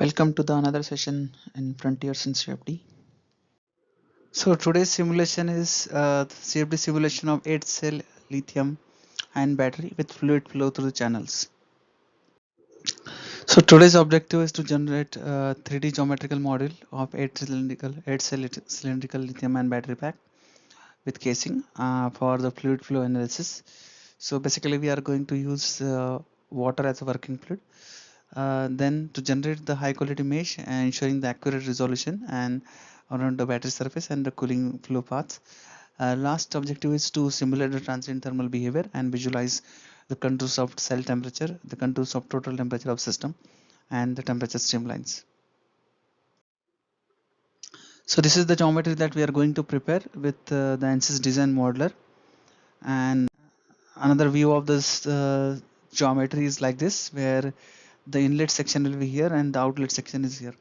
Welcome to the another session in Frontiers in CFD. So today's simulation is the CFD simulation of 8-cell lithium ion battery with fluid flow through the channels. So today's objective is to generate a 3D geometrical model of 8 cylindrical lithium ion battery pack with casing for the fluid flow analysis. So basically we are going to use water as a working fluid. Then to generate the high quality mesh and ensuring the accurate resolution and around the battery surface and the cooling flow paths. Last objective is to simulate the transient thermal behavior and visualize the contours of cell temperature, the contours of total temperature of system, and the temperature streamlines. So this is the geometry that we are going to prepare with the ANSYS design modeler. And another view of this geometry is like this, where the inlet section will be here and the outlet section is here.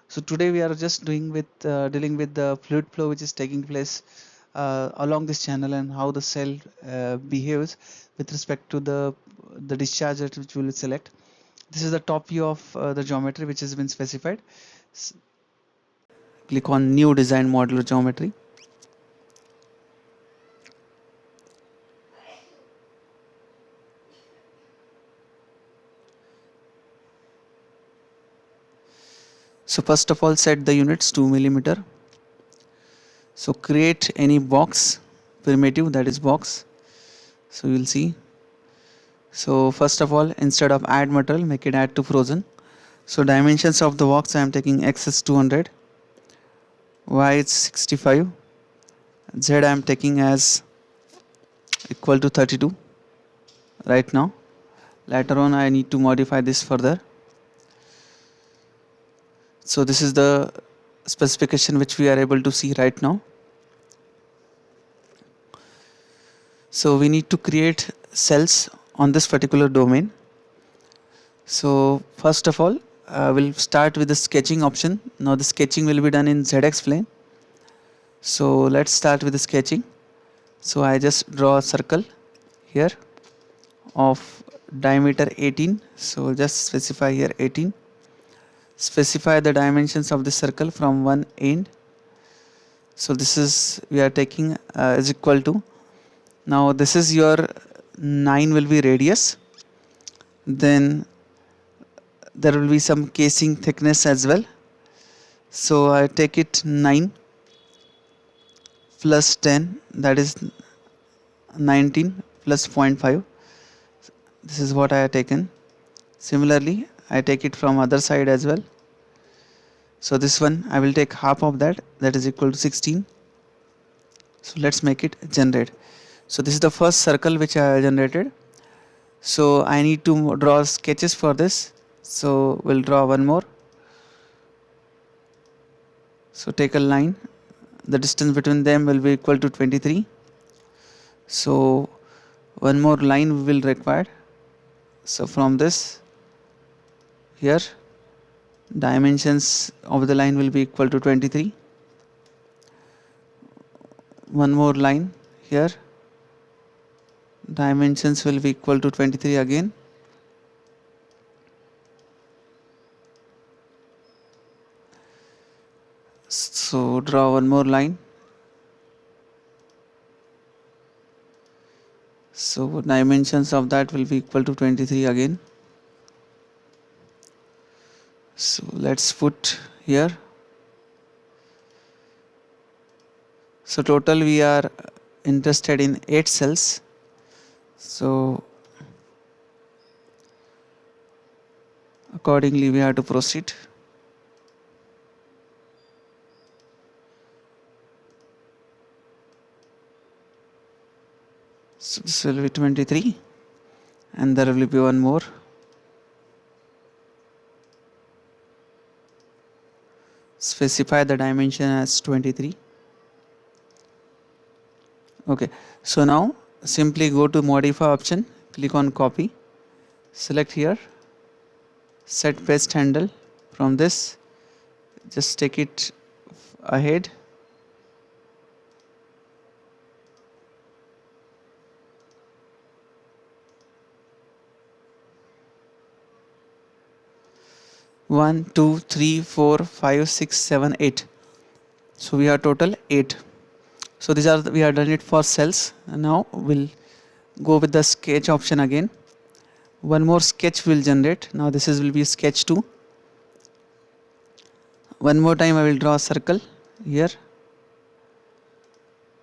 So today we are just dealing with the fluid flow which is taking place along this channel and how the cell behaves with respect to the discharge which we will select. This is the top view of the geometry which has been specified. Click on new design modular geometry. So first of all, set the units 2 millimeter. So create any box primitive, that is box. So you will see. So first of all, instead of add material, make it add to frozen. So dimensions of the box, I am taking X is 200, Y is 65, Z I am taking as equal to 32 right now. Later on I need to modify this further. So this is the specification which we are able to see right now. So we need to create cells on this particular domain. So first of all, we'll start with the sketching option. Now the sketching will be done in ZX plane. So let's start with the sketching. So I just draw a circle here of diameter 18. So just specify here 18. Specify the dimensions of the circle from one end. So this is we are taking is equal to, now this is your 9 will be radius. Then there will be some casing thickness as well. So I take it 9 plus 10, that is 19 plus 0.5. This is what I have taken. Similarly, I take it from other side as well. So this one I will take half of that, that is equal to 16. So let's make it generate. So this is the first circle which I generated. So I need to draw sketches for this. So we'll draw one more. So take a line. The distance between them will be equal to 23. So one more line we will require. So from this here, dimensions of the line will be equal to 23. One more line here, dimensions will be equal to 23 again. So draw one more line. So dimensions of that will be equal to 23 again. So let's put here. So total we are interested in 8 cells. So accordingly we have to proceed. So this will be 23 and there will be one more. Specify the dimension as 23. Okay, so now simply go to modify option, click on copy, select here, set paste handle. From this just take it ahead. 1 2 3 4 5 6 7 8. So we have total 8. So these are we have done it for cells. And now we'll go with the sketch option again. One more sketch will generate. Now this is will be sketch 2. One more time I will draw a circle here.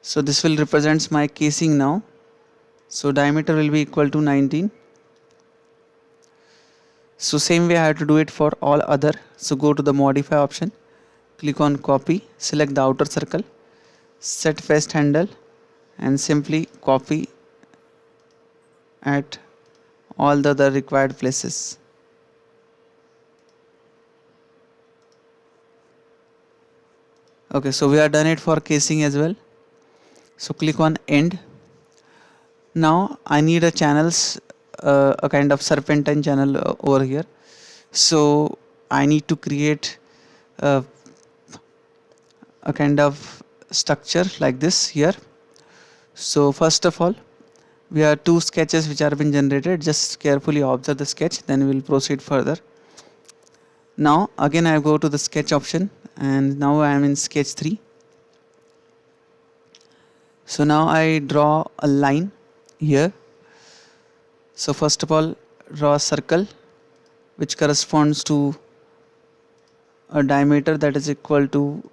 So this will represents my casing now. So diameter will be equal to 19. So same way I have to do it for all other. So go to the modify option, click on copy, select the outer circle, set fast handle, and simply copy at all the other required places. Okay, so we have done it for casing as well. So click on end. Now I need a channels, a kind of serpentine channel over here. So I need to create a kind of structure like this here. So first of all, we have two sketches which are been generated. Just carefully observe the sketch, then we will proceed further. Now again I go to the sketch option, and now I am in sketch 3. So now I draw a line here. So first of all, draw a circle which corresponds to a diameter that is equal to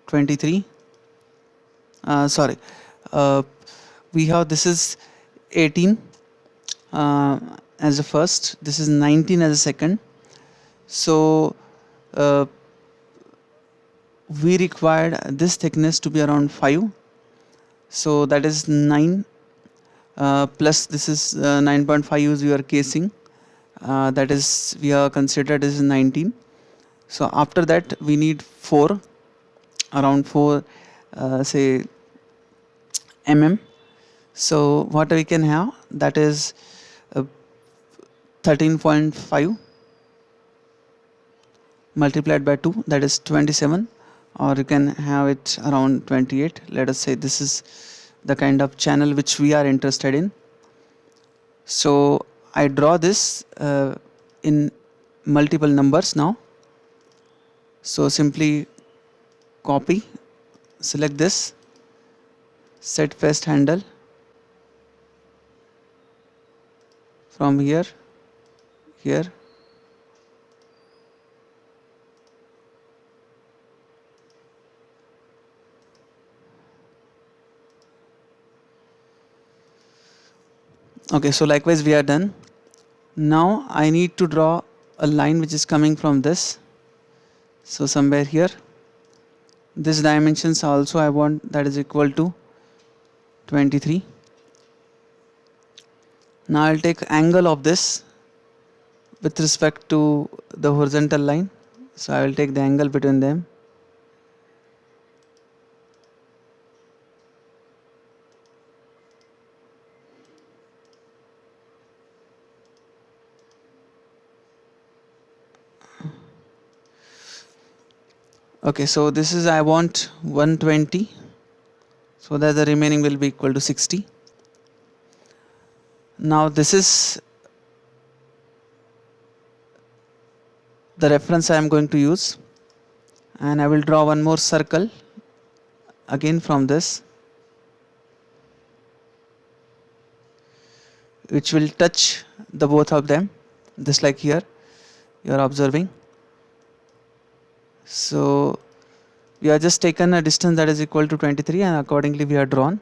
23. Sorry, uh, we have this is 18 as a first, this is 19 as a second. So we required this thickness to be around 5. So that is 9 plus this is 9.5 use your casing, that is we are considered as 19. So after that we need 4, around 4 say mm. So what we can have, that is 13.5 multiplied by 2, that is 27, or you can have it around 28. Let us say this is the kind of channel which we are interested in. So I draw this in multiple numbers now. So simply copy, select this, set fast handle from here, here. Okay, so likewise we are done. Now I need to draw a line which is coming from this. So somewhere here, this dimensions also I want that is equal to 23. Now I'll take angle of this with respect to the horizontal line. So I will take the angle between them. Okay, so this is I want 120, so that the remaining will be equal to 60. Now this is the reference I am going to use, and I will draw one more circle again from this, which will touch the both of them, just like here you are observing. So we have just taken a distance that is equal to 23, and accordingly we are drawn.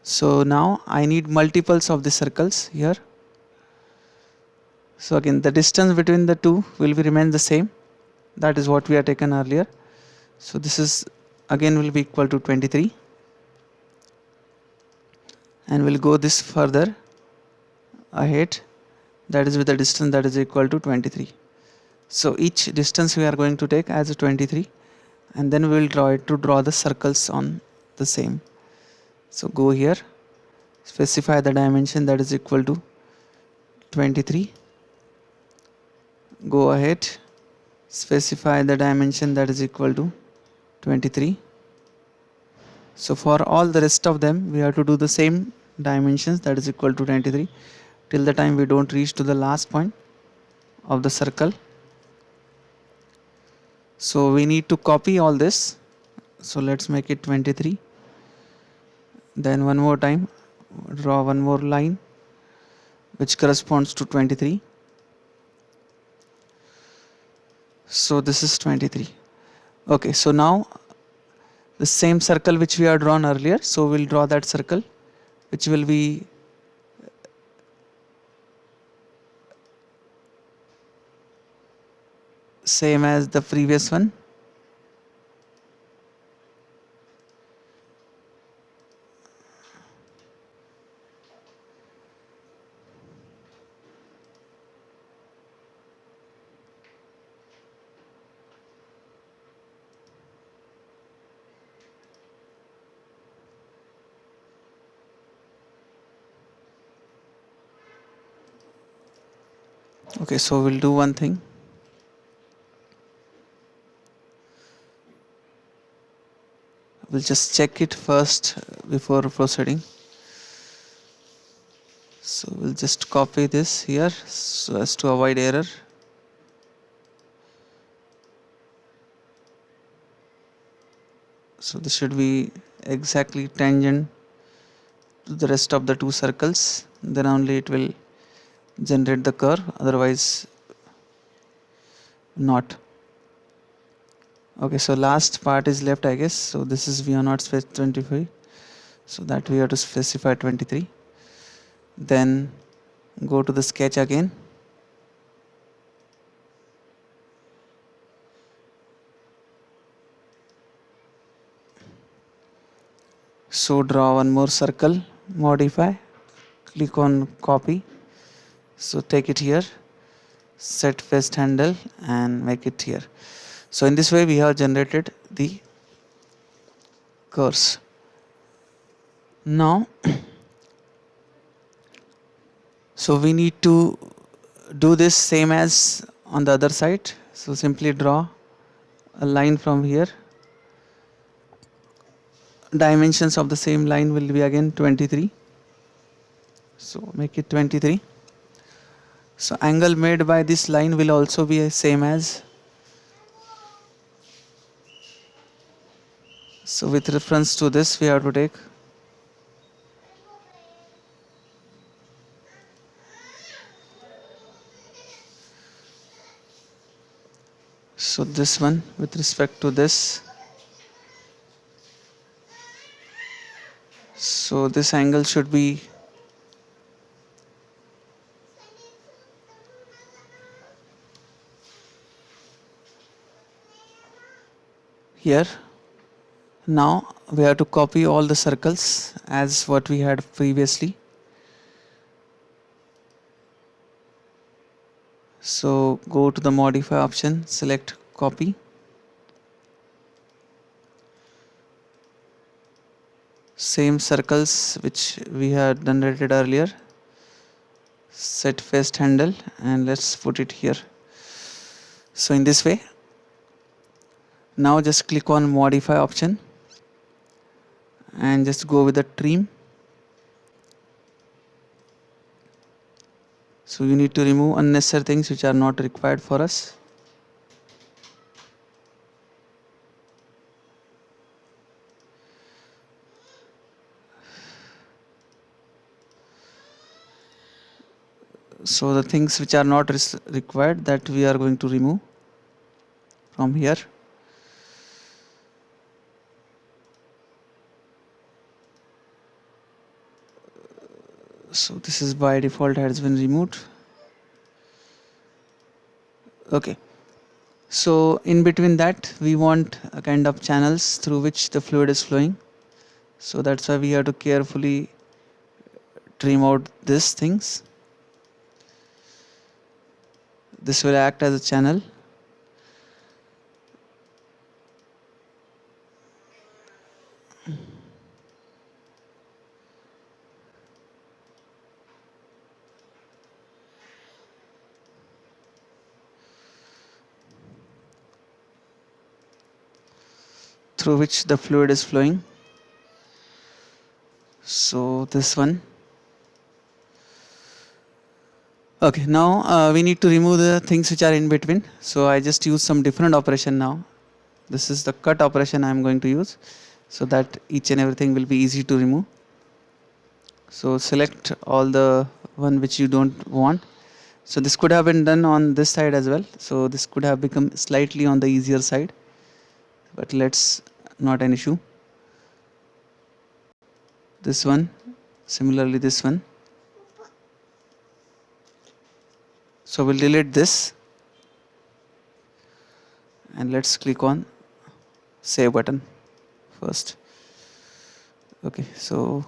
So now I need multiples of the circles here. So again the distance between the two will be remain the same, that is what we have taken earlier. So this is again will be equal to 23, and we'll go this further ahead, that is with the distance that is equal to 23. So each distance we are going to take as a 23, and then we will draw the circles on the same. So go here, specify the dimension that is equal to 23. Go ahead, specify the dimension that is equal to 23. So for all the rest of them we have to do the same dimensions that is equal to 23 till the time we don't reach to the last point of the circle. So we need to copy all this. So let's make it 23. Then one more time draw one more line which corresponds to 23. So this is 23. Okay, so now the same circle which we have drawn earlier, so we'll draw that circle which will be same as the previous one. Okay, so we'll do one thing. We'll just check it first before proceeding. So we'll just copy this here so as to avoid error. So this should be exactly tangent to the rest of the two circles, then only it will generate the curve, otherwise not. Okay, so last part is left, I guess. So this is we are not space 25, so that we have to specify 23. Then go to the sketch again. So draw one more circle, modify, click on copy. So take it here, set fast handle and make it here. So in this way we have generated the curves. Now so we need to do this same as on the other side. So simply draw a line from here. Dimensions of the same line will be again 23. So make it 23. So angle made by this line will also be same as. So with reference to this we have to take. So this one with respect to this. So this angle should be here. Now we have to copy all the circles as what we had previously. So go to the modify option, select copy. Same circles which we had generated earlier. Set fast handle and let's put it here. So in this way, now just click on modify option and just go with the trim. So you need to remove unnecessary things which are not required for us. So the things which are not required, that we are going to remove from here. So this is by default has been removed. Okay. So in between that we want a kind of channels through which the fluid is flowing. So that's why we have to carefully trim out these things. This will act as a channel. Through which the fluid is flowing. So this one. Okay, now we need to remove the things which are in between. So I just use some different operation now. This is the cut operation I am going to use, so that each and everything will be easy to remove. So select all the one which you don't want. So this could have been done on this side as well, so this could have become slightly on the easier side, but let's, not an issue. This one, similarly this one. So we'll delete this and let's click on save button first. Okay, so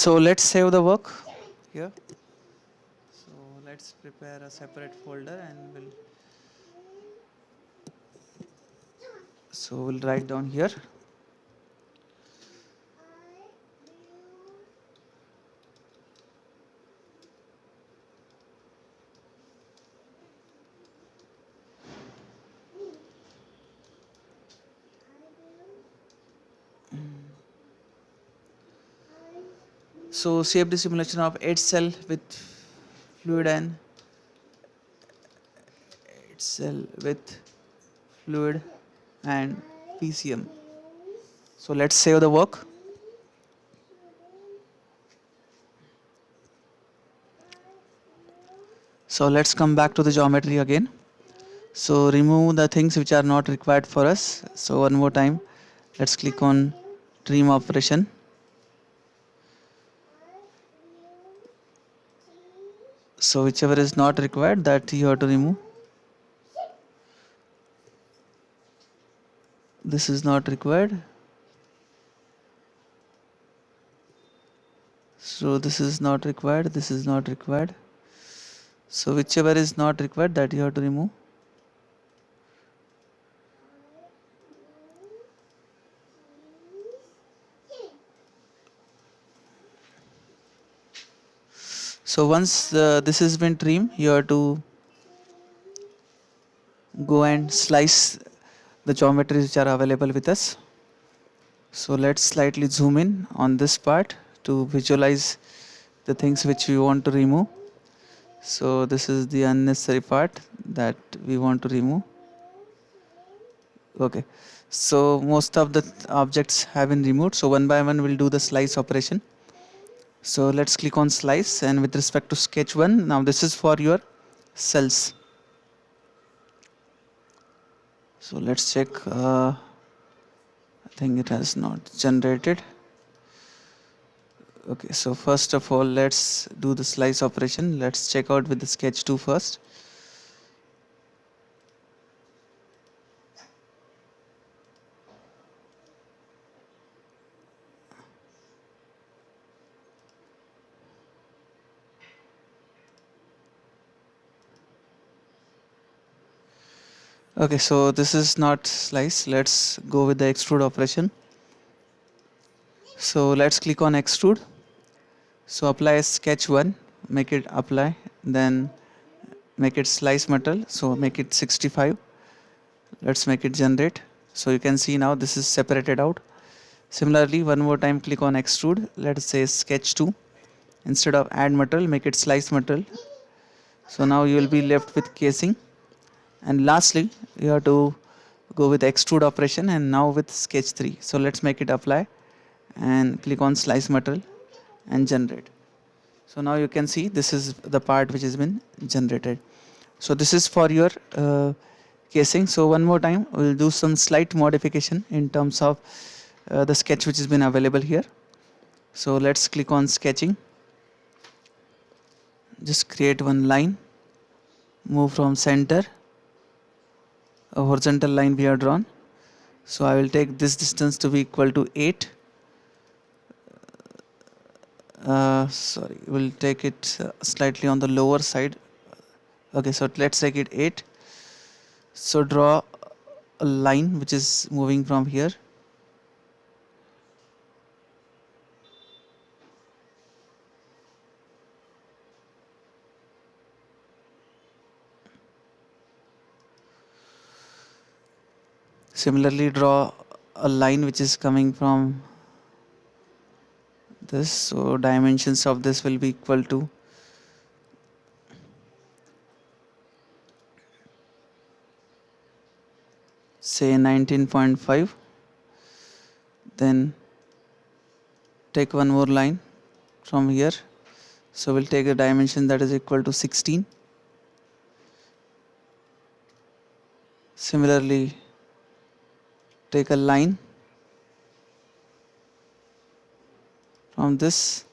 let's save the work here. So let's prepare a separate folder and we'll write down here. So CFD simulation of 8 cell with fluid and 8 cell with fluid and PCM. So let's save the work. So let's come back to the geometry again. So remove the things which are not required for us. So one more time, let's click on trim operation. So whichever is not required, that you have to remove. This is not required. So this is not required. This is not required. So whichever is not required, that you have to remove. So once this has been trimmed, you have to go and slice the geometries which are available with us. So let's slightly zoom in on this part to visualize the things which we want to remove. So this is the unnecessary part that we want to remove. Okay, so most of the objects have been removed. So one by one we'll do the slice operation. So let's click on slice, and with respect to sketch 1, now this is for your cells. So let's check. I think it has not generated. Okay, so first of all, let's do the slice operation. Let's check out with the sketch 2 first. Okay, so this is not slice. Let's go with the extrude operation. So let's click on extrude. So apply sketch 1, make it apply, then make it slice metal. So make it 65. Let's make it generate. So you can see now this is separated out. Similarly, one more time click on extrude. Let's say sketch 2. Instead of add metal, make it slice metal. So now you will be left with casing. And lastly, you have to go with extrude operation, and now with sketch 3. So let's make it apply and click on slice metal and generate. So now you can see this is the part which has been generated. So this is for your casing. So one more time we'll do some slight modification in terms of the sketch which has been available here. So let's click on sketching. Just create one line, move from center, a horizontal line we have drawn. So I will take this distance to be equal to 8. Sorry, we'll take it slightly on the lower side. Okay, so let's take it 8. So draw a line which is moving from here. Similarly, draw a line which is coming from this. So dimensions of this will be equal to say 19.5. Then take one more line from here. So we'll take a dimension that is equal to 16. Similarly, take a line from this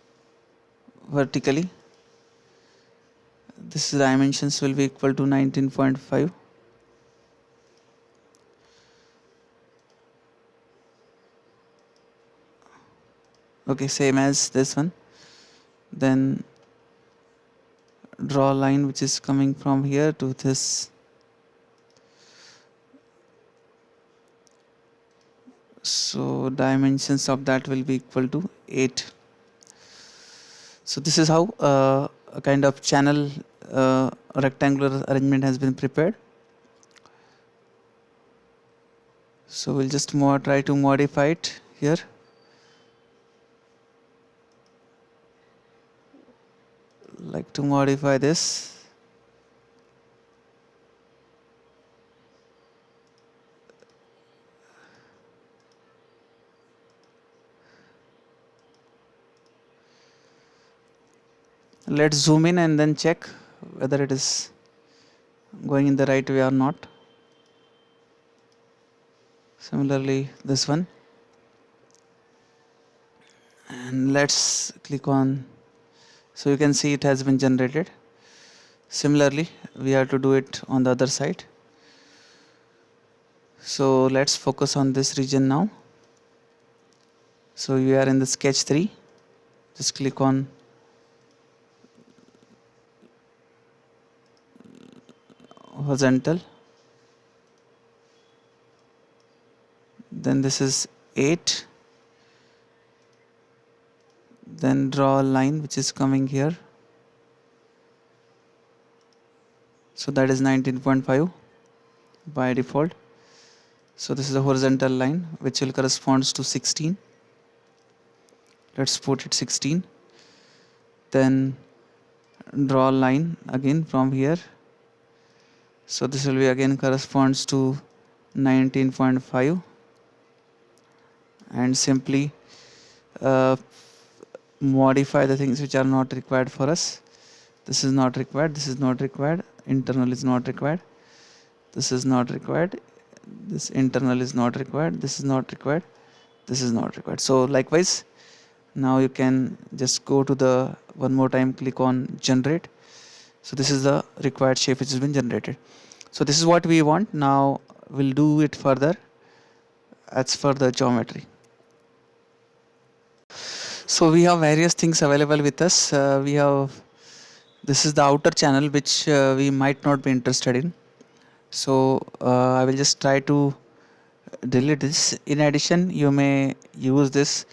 vertically. This dimensions will be equal to 19.5. Okay, same as this one. Then draw a line which is coming from here to this. So dimensions of that will be equal to 8. So this is how a kind of channel rectangular arrangement has been prepared. So we'll just try to modify it here. Like to modify this. Let's zoom in and then check whether it is going in the right way or not. Similarly, this one. And let's click on. So you can see it has been generated. Similarly, we have to do it on the other side. So let's focus on this region now. So you are in the sketch 3. Just click on horizontal. Then this is 8. Then draw a line which is coming here. So that is 19.5 by default. So this is a horizontal line which will corresponds to 16. Let's put it 16. Then draw a line again from here. So this will be again corresponds to 19.5, and simply uh, modify the things which are not required for us. This is not required, this is not required, internal is not required, this is not required, this internal is not required, this is not required, this is not required. So likewise, now you can just go to the one more time, click on generate. So this is the required shape which has been generated. So this is what we want. Now we'll do it further as for the geometry. So we have various things available with us. We have this is the outer channel which we might not be interested in. So I will just try to delete this. In addition, you may use this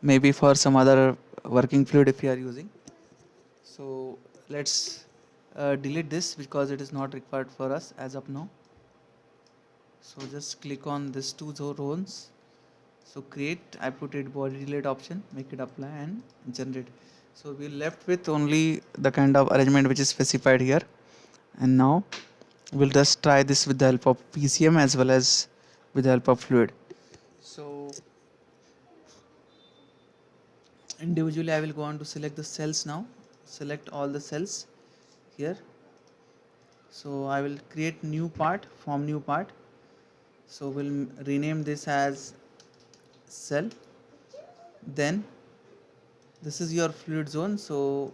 maybe for some other working fluid if you are using. So let's delete this because it is not required for us as of now. So just click on this two zones. So create, I put it body delete option, make it apply and generate. So we left with only the kind of arrangement which is specified here. And now we'll just try this with the help of PCM as well as with the help of fluid. So individually I will go on to select the cells now. Select all the cells here. So I will create new part, form new part. So we'll rename this as cell. Then this is your fluid zone. So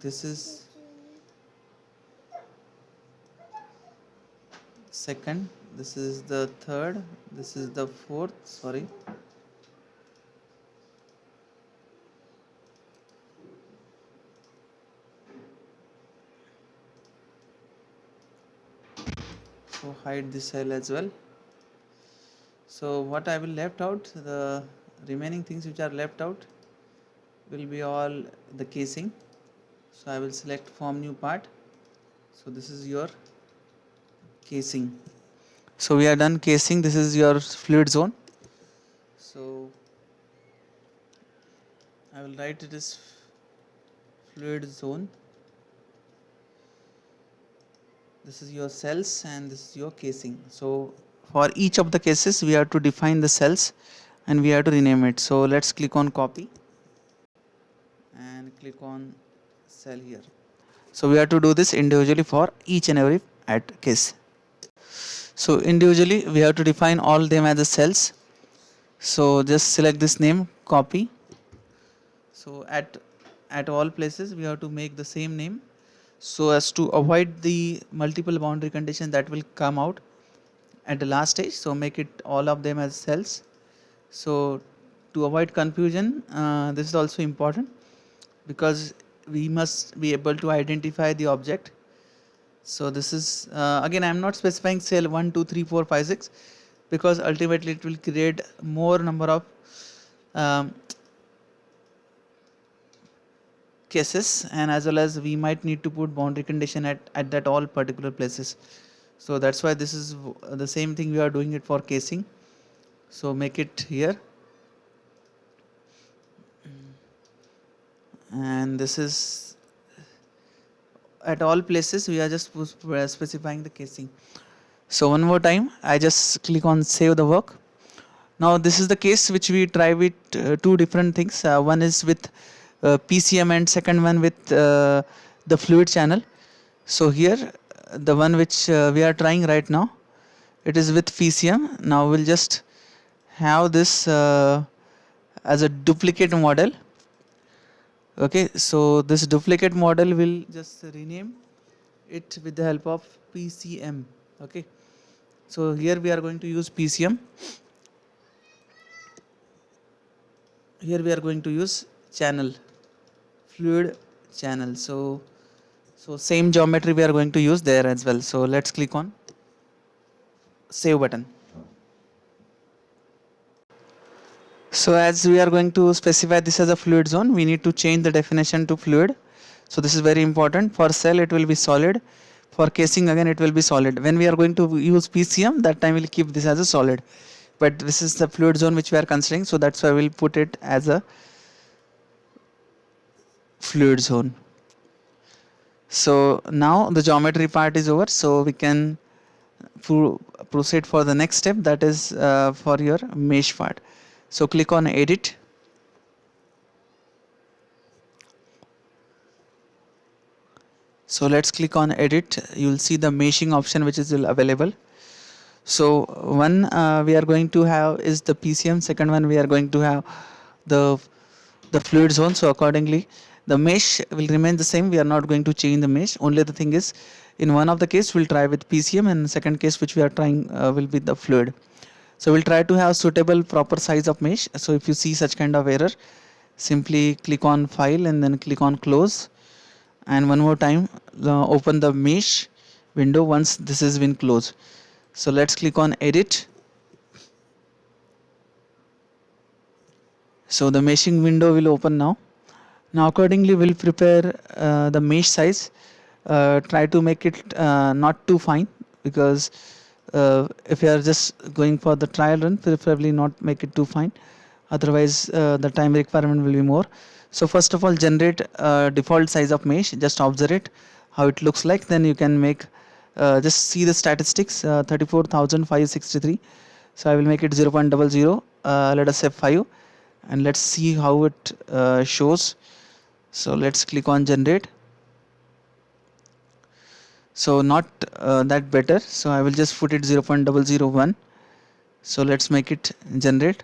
this is second, this is the third, this is the fourth, sorry. So hide this cell as well. So what I will left out, the remaining things which are left out will be all the casing. So I will select form new part. So this is your casing. So we are done casing. This is your fluid zone. So I will write it as fluid zone. This is your cells and this is your casing. So For each of the cases we have to define the cells and we have to rename it. So let's click on copy and click on cell here. So we have to do this individually for each and every at case. So individually we have to define all them as the cells. So just select this name, copy. So at all places we have to make the same name so as to avoid the multiple boundary condition that will come out at the last stage. So make it all of them as cells. So to avoid confusion, this is also important because we must be able to identify the object. So this is again I am not specifying cell 1 2 3 4 5 6 because ultimately it will create more number of um, cases, and as well as we might need to put boundary condition at that all particular places. So that's why this is the same thing we are doing it for casing. So make it here, and this is at all places we are just specifying the casing. So one more time I just click on save the work. Now this is the case which we try with two different things. One is with PCM and second one with the fluid channel. So here the one which we are trying right now, it is with PCM. Now we'll just have this as a duplicate model. Okay, so this duplicate model will just rename it with the help of PCM. Okay, so here we are going to use PCM. Here we are going to use channel, fluid channel. So same geometry we are going to use there as well. So let's click on save button. So as we are going to specify this as a fluid zone, we need to change the definition to fluid. So this is very important. For cell it will be solid, for casing again it will be solid. When we are going to use PCM, that time we'll keep this as a solid, but this is the fluid zone which we are considering, so that's why we'll put it as a fluid zone. So now the geometry part is over, so we can proceed for the next step, that is for your mesh part. So click on edit. So let's click on edit. You will see the meshing option which is available. So one we are going to have is the PCM, second one we are going to have the fluid zone. So accordingly the mesh will remain the same, we are not going to change the mesh. Only the thing is, in one of the case we'll try with PCM and second case which we are trying will be the fluid. So we'll try to have suitable proper size of mesh. So if you see such kind of error, simply click on file and then click on close, and one more time open the mesh window once this has been closed. So let's click on edit. So the meshing window will open now. Now accordingly we'll prepare the mesh size. Try to make it not too fine, because if you are just going for the trial run, preferably not make it too fine, otherwise the time requirement will be more. So first of all, generate default size of mesh, just observe it how it looks like, then you can make just see the statistics, 34,563. So I will make it 0.00, let us say 5, and let's see how it shows. So let's click on generate. So not that better, so I will just put it 0.001. So let's make it generate.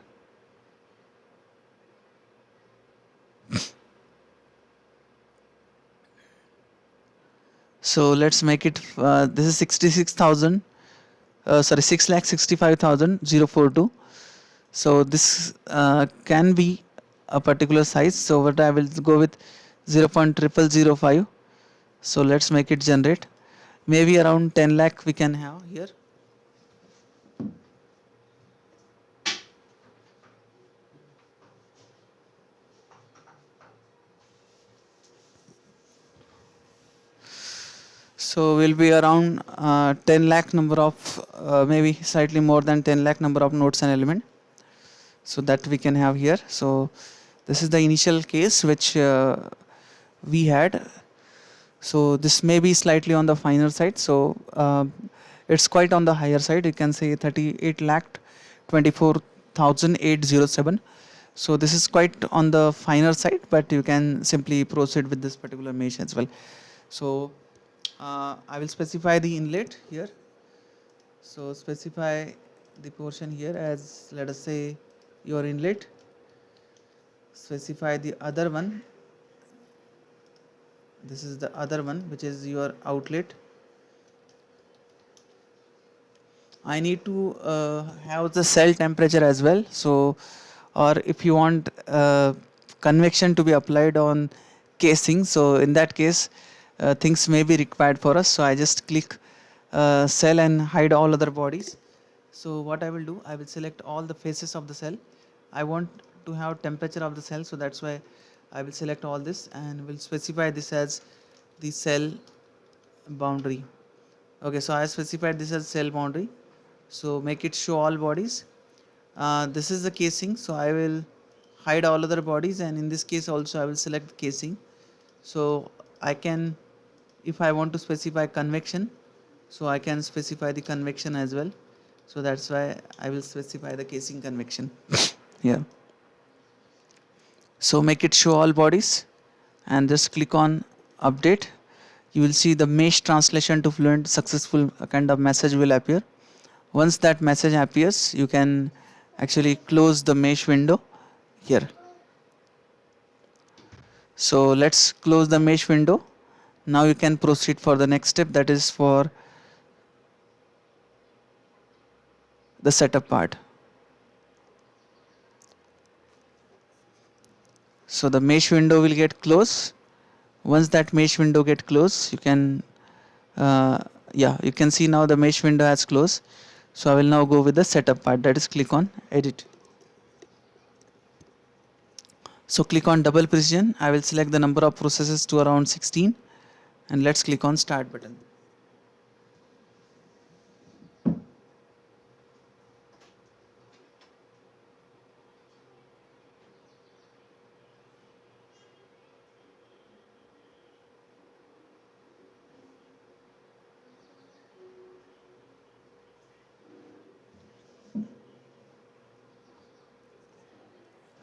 So let's make it this is 66,000 sorry 6,65,042. So this can be a particular size, so what I will go with 0.0005. So let's make it generate. Maybe around 10 lakh we can have here. So we'll be around 10 lakh number of maybe slightly more than 10 lakh number of nodes and element. So that we can have here. So this is the initial case which we had. So this may be slightly on the finer side. So it's quite on the higher side. You can say 38 lakh 24,807. So this is quite on the finer side, but you can simply proceed with this particular mesh as well. So I will specify the inlet here. So specify the portion here as, let us say, your inlet. Specify the other one. This is the other one, which is your outlet. I need to have the cell temperature as well. So, or if you want convection to be applied on casing, so in that case, things may be required for us. So I just click cell and hide all other bodies. So what I will do, I will select all the faces of the cell. I want to have temperature of the cell, so that's why I will select all this and will specify this as the cell boundary. Okay, so I specified this as cell boundary. So make it show all bodies. This is the casing, so I will hide all other bodies, and in this case also I will select casing. So I can, if I want to specify convection, so I can specify the convection as well. So that's why I will specify the casing convection. Yeah. So make it show all bodies and just click on update. You will see the mesh translation to Fluent successful kind of message will appear. Once that message appears, you can actually close the mesh window here. So let's close the mesh window. Now you can proceed for the next step, that is for the setup part. So the mesh window will get closed. Once that mesh window get closed, you can yeah, you can see now the mesh window has closed. So I will now go with the setup part, that is click on edit. So click on double precision. I will select the number of processes to around 16 and let's click on start button.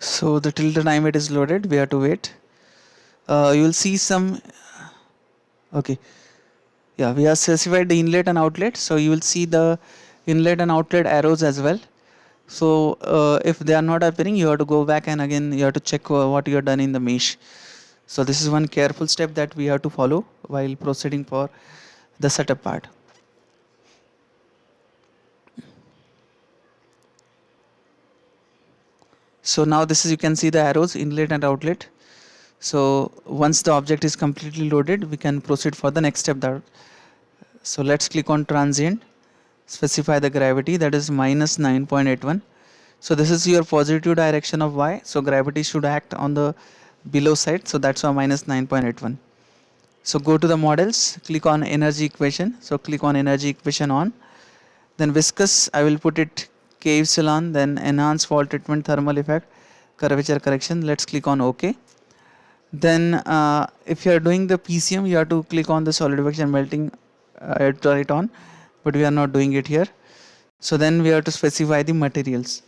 So the till the time it is loaded, we have to wait. You will see some, okay, yeah, we have specified the inlet and outlet. So you will see the inlet and outlet arrows as well. So if they are not appearing, you have to go back and again you have to check what you have done in the mesh. So this is one careful step that we have to follow while proceeding for the setup part. So now this is, you can see the arrows, inlet and outlet. So once the object is completely loaded, we can proceed for the next step. That, so let's click on transient, specify the gravity, that is minus 9.81. So this is your positive direction of y, so gravity should act on the below side, so that's why minus 9.81. So go to the models, click on energy equation, so click on energy equation on, then viscous I will put it k epsilon, then enhance fault treatment thermal effect curvature correction, let's click on OK. Then if you are doing the PCM, you have to click on the solidification melting right on, but we are not doing it here. So then we have to specify the materials.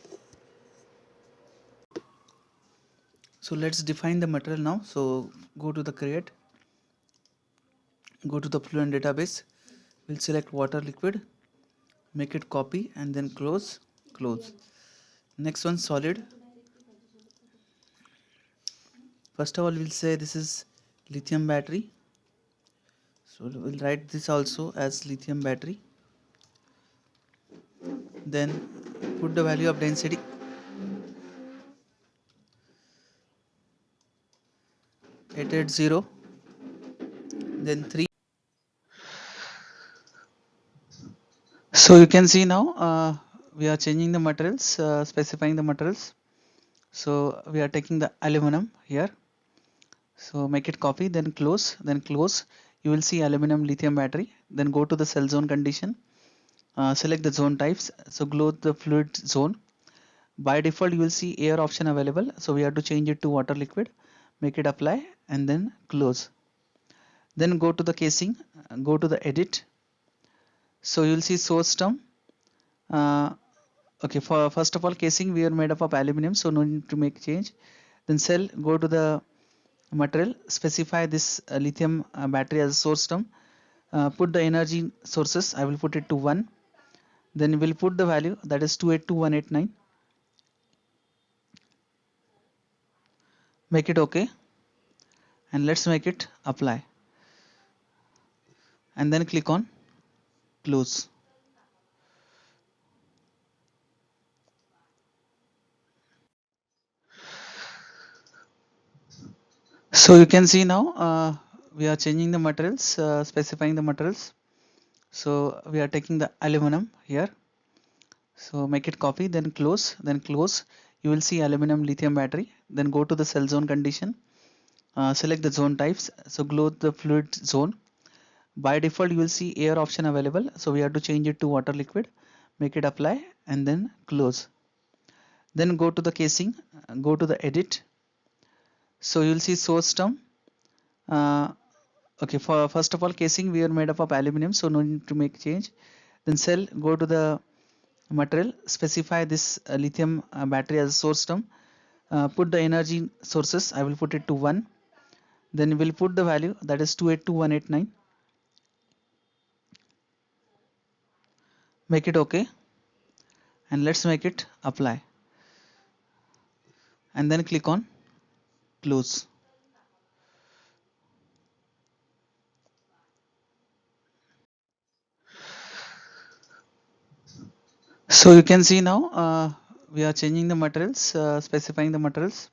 So let's define the material now. So go to the create, go to the Fluent database, we'll select water liquid, make it copy and then close, close. Next one solid. First of all, we'll say this is lithium battery. So we'll write this also as lithium battery. Then put the value of density. At 0, then 3. So you can see now we are changing the materials, specifying the materials. So we are taking the aluminum here. So make it copy, then close, then close. You will see aluminum lithium battery. Then go to the cell zone condition. Select the zone types. So glow the fluid zone. By default, you will see air option available. So we have to change it to water liquid. Make it apply and then close. Then go to the casing. Go to the edit. So you'll see source term. Okay, for first of all casing we are made up of aluminum, so no need to make change. Then cell, go to the material, specify this lithium battery as a source term. Put the energy sources, I will put it to 1. Then we'll put the value, that is 282189. Make it okay, and let's make it apply, and then click on close. So you can see now we are changing the materials, specifying the materials. So we are taking the aluminum here, so make it copy, then close, then close. You will see aluminum lithium battery. Then go to the cell zone condition, select the zone types, so glow the fluid zone. By default you will see air option available, so we have to change it to water liquid. Make it apply, and then close. Then go to the casing, go to the edit. So you will see source term. Okay, for first of all casing we are made up of aluminum, so no need to make change. Then cell, go to the material, specify this lithium battery as a source term. Put the energy sources, I will put it to 1. Then we'll put the value, that is 282189. Make it okay, and let's make it apply, and then click on close. So you can see now we are changing the materials, specifying the materials.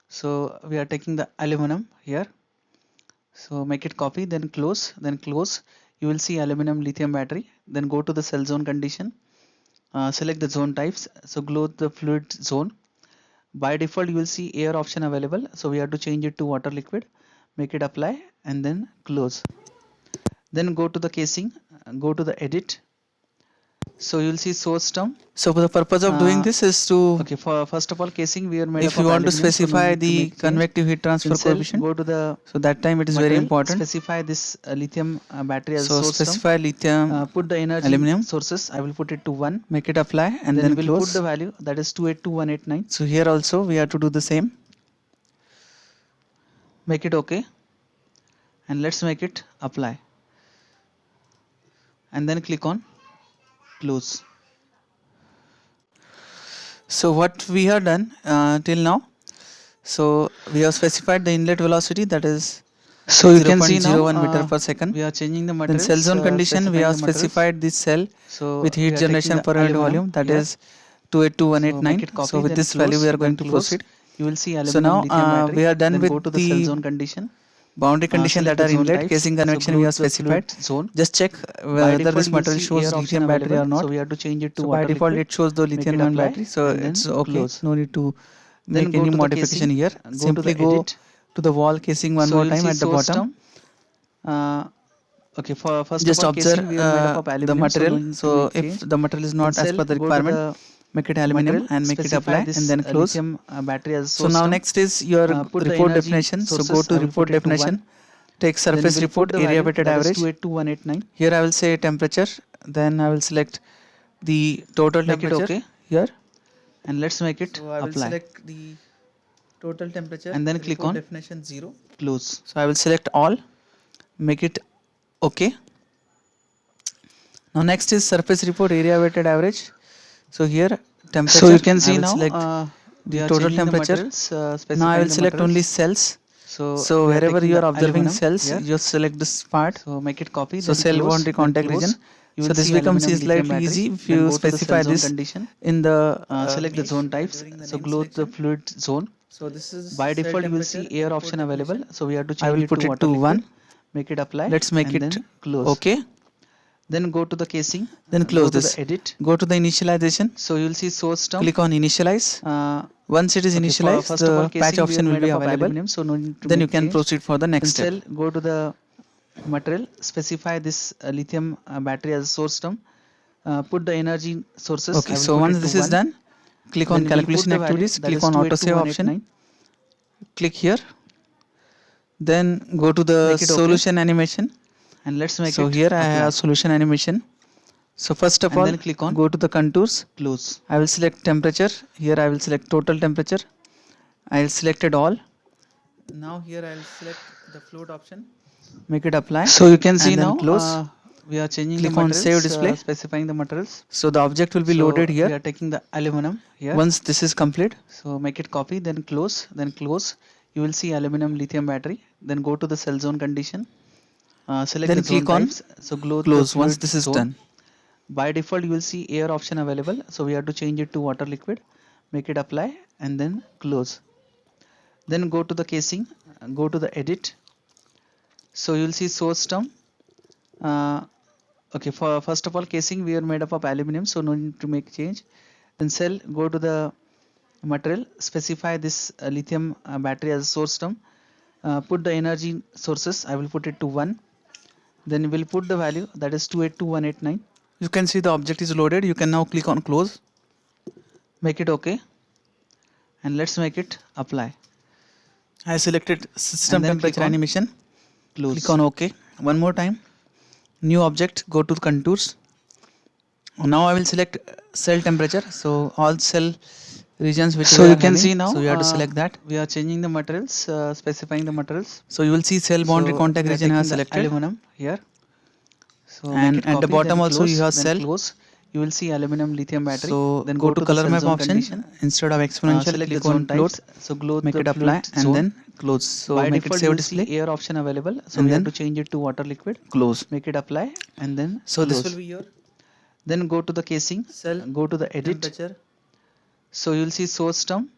So we are taking the aluminum here, so make it copy, then close, then close. You will see aluminum lithium battery. Then go to the cell zone condition, select the zone types, so glow the fluid zone. By default you will see air option available, so we have to change it to water liquid. Make it apply, and then close. Then go to the casing, go to the edit. So you will see source term. So for the purpose of doing this is to, okay, for first of all casing we are made if up you of want to specify so no the convective heat transfer coefficient, go to the, so that time it is material, very important. Specify this lithium battery as so source specify term. Lithium put the energy aluminum sources, I will put it to 1. Make it apply, and then we'll close. Put the value, that is 282189. So here also we have to do the same. Make it okay, and let's make it apply, and then click on close. So what we have done till now, so we have specified the inlet velocity, that is so you can see now 0.01 meter per second. We are changing the materials. Then cell zone condition we have specified this cell with heat generation per unit volume, that is 282189. So with this value we are going to proceed. You will see aluminum lithium battery. We are done with go to the cell zone condition. Boundary condition that are inlet casing convection we have specified. Zone. Just check whether this material shows lithium battery or not. So we have to change it to water. By default it shows the lithium-ion battery, so it's okay. Close. No need to make any modification here. Simply go to the wall casing one more time at the bottom. Okay, for first just of all observe we are made up of aluminum, the material. So if the material is not as per the requirement, make it aluminum and make it apply, and then close. Battery as so now next is your report definition. So go to report definition, take surface report area weighted average. 282189. Here I will say temperature, then I will select the total temperature okay here, and let's make it so I will apply. Select the total temperature, and then click on definition 0. Close. So I will select all, make it okay. Now next is surface report area weighted average. So here temperature, so you can see now select the total temperature. Now I will select only cells. So wherever you are observing cells, you select this part. So make it copy. So cell boundary contact region. So this becomes slightly easy if you specify this in the select the zone types. So glow the fluid zone. So this is by default you will see air option available. So we have to change it to water liquid. 1. Make it apply. Let's make it close. Okay. Then go to the casing. Then close this. To the edit. Go to the initialization. So you will see source term. Click on initialize. Once it is initialized, the patch option will be available. So no need to then you can proceed for the next step. Go to the material. Specify this lithium battery as a source term. Put the energy sources. Okay. So once this is done, click on calculation activities. Click on auto save option. Click here. Then go to the solution animation, and let's make it. So here I have solution animation. So first of and all, then click on go to the contours. close. I will select temperature. Here I will select total temperature. I will select it all. Now here I will select the float option. Make it apply. So you can see and then now close. we are changing the Click on save materials, display. specifying the materials. So the object will be So loaded here. we are taking the aluminum here. Once this is complete, so make it copy, then close, then close. You will see aluminum lithium battery. Then go to the cell zone condition. Select then the zone click on types. So glow the close once fluid this is zone. done. By default, you will see air option available. So we have to change it to water liquid. Make it apply and then close. Then go to the casing. Go to the edit. So you will see source term. Uh, okay, for first of all, casing we are made up of aluminum, so no need to make change. Then cell, go to the material, specify this lithium battery as a source term. Put the energy sources. I will put it to 1. Then we'll put the value, that is 282189. You can see the object is loaded. You can now click on close. Make it OK, and let's make it apply. I selected system temperature on animation. close. Click on OK. One more time. New object. Go to contours. Now I will select cell temperature. So all cell regions which So we you are can having. see now So you have to select that. we are changing the materials, specifying the materials. So you will see cell boundary So contact we are region I have taking the selected. aluminum here. So make And it at the copy, bottom then also you close, have then cell. close. You will see aluminum lithium battery. So Then go go to to the color cell map zone option. condition. Instead of exponential, Select the click on zone float. types. So glow Make the it apply fluid and zone. then close. So By make it default, you save will display see air option available. So and we have then to change it to water liquid. close. Make it apply and then So this will close. be your Then go to the casing. cell Go to the edit. temperature. So you will see source term.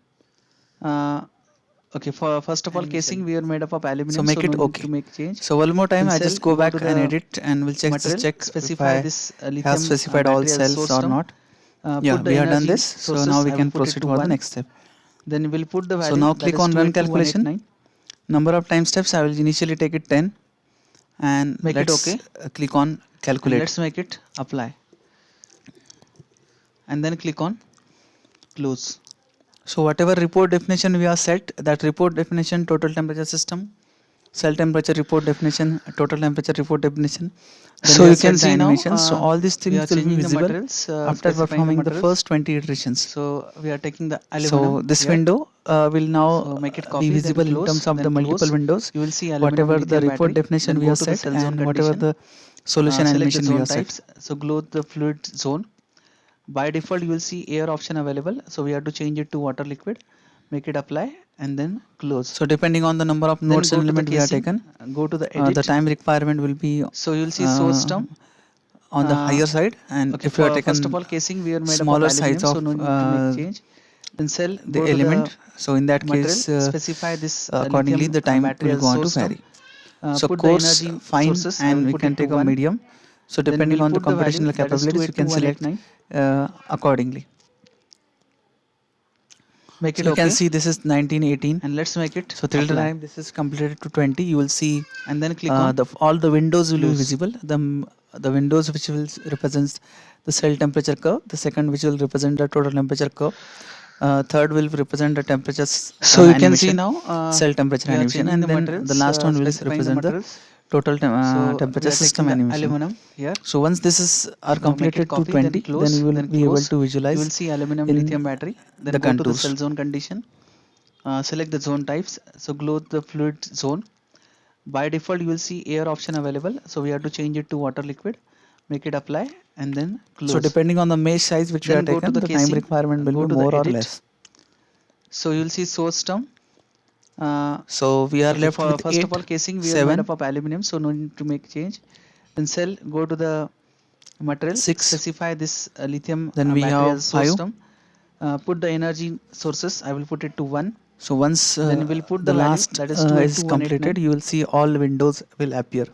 Okay, for first of all, casing Animation. we are made up of So aluminum, make so no it need okay. to make change. So one more time, Then I cell, just go go to back and the edit and we'll check this material, check if specify I this have lithium specified all battery as cells source or term. not. Yeah, Put the we have done energy this. So now sources. we I will can put it proceed to for the 1. next step. Then we'll put the So value, now that click is on run calculation. 282189. Number of time steps, I will initially take it 10 and Make it let's okay, click on and calculate. let's make it apply. And then click on close. So whatever report definition we have set, that report definition, total temperature system, cell temperature report definition, total temperature report definition. Then So we you have can set the see now animations. So all these we are things will be changing the visible materials, after specifying the performing the materials. first 20 iterations. So we are taking the aluminum So this here. window will now So make it be copy, then visible in close, terms of the then multiple close. windows, You will see whatever aluminum the lithium report battery. definition Then we go have to the set cell zone and whatever condition. the solution Select the animation we zone have set. types. So glow the fluid zone. By default, you will see air option available. So we have to change it to water liquid. Make it apply and then close. So depending on the number of Then nodes go and to the element we have casing. taken, Go to the the edit. time requirement will be So you will see source term. on the higher side, and Okay, if you have for first of taken all, casing we are made up of smaller size aluminum, so of no need to make change. Then cell, the go to the element, so in that material, case specify this accordingly lithium the time battery will as go on to source term. vary. So Put the coarse, energy fine, sources. I will and we put can it to take a 1. medium. So Then depending we'll on the put the value, computational that is capabilities, you can select 282189. accordingly. Make So it you can okay, see this is 1918. and let's make it So till the apply. time this is completed to 20, you will see And then click on all the windows will be close. visible. The windows which will represents the cell temperature curve. The second which will represent the total temperature curve. Third will represent the temperatures So you can see animation, now cell temperature we are animation, changing and the then the materials, last one will specifying the represent the materials. total So we temperature are system taking the animation. aluminum here. So once this is are So make it completed to copy, then 20, then close, you will then be able close. to You visualize will see aluminum in lithium battery. Then the go to the contours. cell zone condition. Select the zone types. So glow the fluid zone. By default, you will see air option available. So we have to change it to water liquid. Make it apply and then close. So depending on the mesh size which we Then have go to taken, the the time casing. requirement will Go be to the more or edit. less. So you will see source term. So we are Okay, left for with first 8, of all, casing we are made 7, up of aluminum, so no need to make change. Then cell, go to the material, 6. specify this lithium Then we battery have as source 5. term. Put the energy sources. I will put it to 1. So once Then we'll put the the value, last that is is completed, 282189. you will see all windows will appear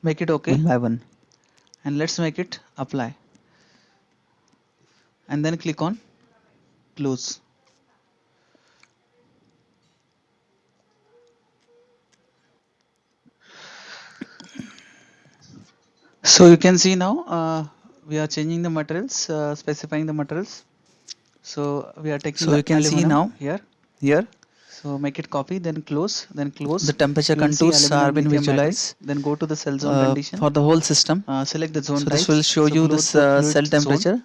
Make it okay, one by one. and let's make it apply. And then click on close. So you can see now we are changing the materials, specifying the materials. So we are taking So the you can see aluminum now here. here. So make it copy, then close, then close. The temperature You will see contours are aluminum been lithium battery. visualized Then go to the cell zone condition. for the whole system. Select the zone So this will types. show So you glow this the cell fluid zone. temperature.